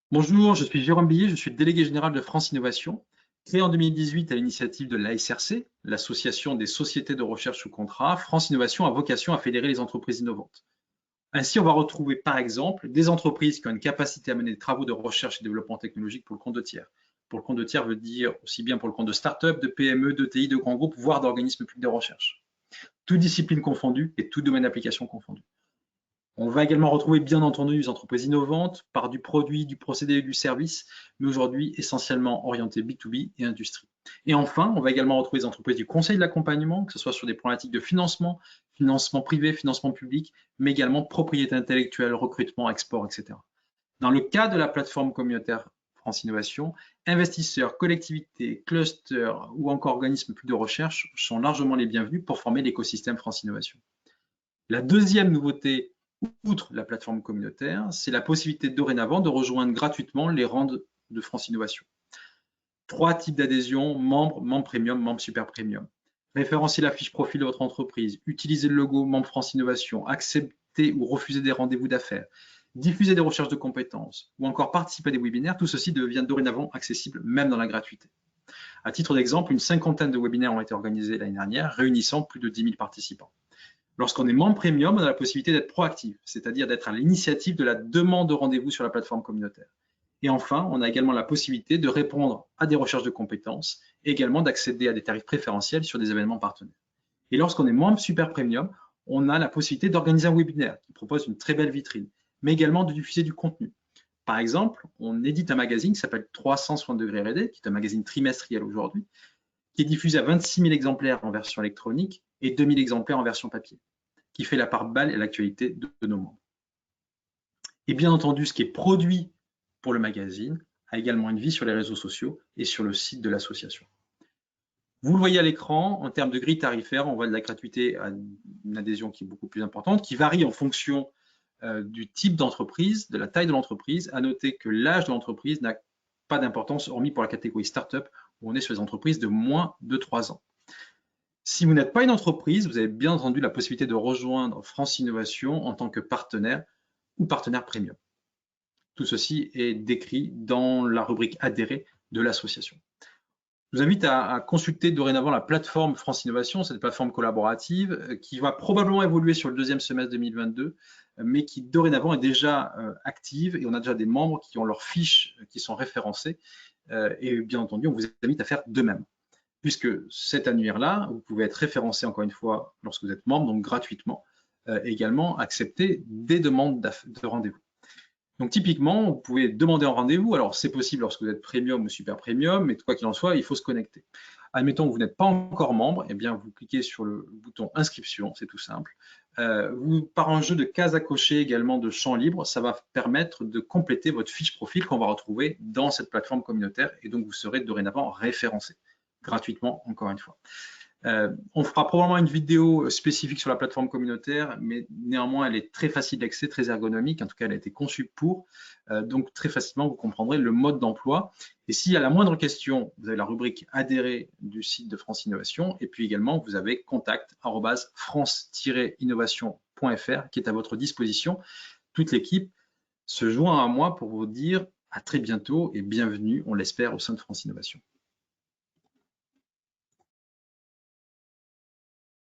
Bonjour, je suis Jérôme Billet, je suis délégué général de France Innovation. Créé en 2018 à l'initiative de l'ASRC, l'Association des sociétés de recherche sous contrat, France Innovation a vocation à fédérer les entreprises innovantes. Ainsi, on va retrouver par exemple des entreprises qui ont une capacité à mener des travaux de recherche et développement technologique pour le compte de tiers. Pour le compte de tiers veut dire aussi bien pour le compte de start-up, de PME, d'ETI, de grands groupes, voire d'organismes publics de recherche. Toutes disciplines confondues et tout domaine d'application confondu. On va également retrouver bien entendu des entreprises innovantes par du produit, du procédé et du service, mais aujourd'hui essentiellement orientées B2B et industrie. Et enfin, on va également retrouver des entreprises du conseil de l'accompagnement, que ce soit sur des problématiques de financement, financement privé, financement public, mais également propriété intellectuelle, recrutement, export, etc. Dans le cas de la plateforme communautaire France Innovation, investisseurs, collectivités, clusters ou encore organismes publics de recherche sont largement les bienvenus pour former l'écosystème France Innovation. La deuxième nouveauté, outre la plateforme communautaire, c'est la possibilité dorénavant de rejoindre gratuitement les rangs de France Innovation. 3 types d'adhésion, membres, membres premium, membres super premium. Référencez la fiche profil de votre entreprise, utilisez le logo membre France Innovation, acceptez ou refusez des rendez-vous d'affaires, diffusez des recherches de compétences ou encore participer à des webinaires, tout ceci devient dorénavant accessible même dans la gratuité. À titre d'exemple, une cinquantaine de webinaires ont été organisés l'année dernière, réunissant plus de 10 000 participants. Lorsqu'on est membre premium, on a la possibilité d'être proactif, c'est-à-dire d'être à l'initiative de la demande de rendez-vous sur la plateforme communautaire. Et enfin, on a également la possibilité de répondre à des recherches de compétences et également d'accéder à des tarifs préférentiels sur des événements partenaires. Et lorsqu'on est membre super premium, on a la possibilité d'organiser un webinaire qui propose une très belle vitrine, mais également de diffuser du contenu. Par exemple, on édite un magazine qui s'appelle 360 degrés R&D, qui est un magazine trimestriel aujourd'hui, qui est diffusé à 26 000 exemplaires en version électronique et 2 000 exemplaires en version papier, qui fait la part belle à l'actualité de nos membres. Et bien entendu, ce qui est produit pour le magazine a également une vie sur les réseaux sociaux et sur le site de l'association. Vous le voyez à l'écran, en termes de grille tarifaire, on va de la gratuité à une adhésion qui est beaucoup plus importante, qui varie en fonction du type d'entreprise, de la taille de l'entreprise. À noter que l'âge de l'entreprise n'a pas d'importance, hormis pour la catégorie start-up, où on est sur les entreprises de moins de 3 ans. Si vous n'êtes pas une entreprise, vous avez bien entendu la possibilité de rejoindre France Innovation en tant que partenaire ou partenaire premium. Tout ceci est décrit dans la rubrique adhérer de l'association. Je vous invite à consulter dorénavant la plateforme France Innovation, cette plateforme collaborative qui va probablement évoluer sur le deuxième semestre 2022, mais qui dorénavant est déjà active et on a déjà des membres qui ont leurs fiches qui sont référencées et bien entendu, on vous invite à faire de même. Puisque cet annuaire-là, vous pouvez être référencé encore une fois lorsque vous êtes membre, donc gratuitement, également accepter des demandes de rendez-vous. Donc typiquement, vous pouvez demander un rendez-vous. Alors c'est possible lorsque vous êtes premium ou super premium, mais quoi qu'il en soit, il faut se connecter. Admettons que vous n'êtes pas encore membre, eh bien vous cliquez sur le bouton inscription, c'est tout simple. Par un jeu de cases à cocher également de champs libres, ça va permettre de compléter votre fiche profil qu'on va retrouver dans cette plateforme communautaire et donc vous serez dorénavant référencé gratuitement, encore une fois. On fera probablement une vidéo spécifique sur la plateforme communautaire, mais néanmoins, elle est très facile d'accès, très ergonomique. En tout cas, elle a été conçue pour. Donc, très facilement, vous comprendrez le mode d'emploi. Et s'il y a la moindre question, vous avez la rubrique adhérer du site de France Innovation. Et puis également, vous avez contact@france-innovation.fr qui est à votre disposition. Toute l'équipe se joint à moi pour vous dire à très bientôt et bienvenue, on l'espère, au sein de France Innovation.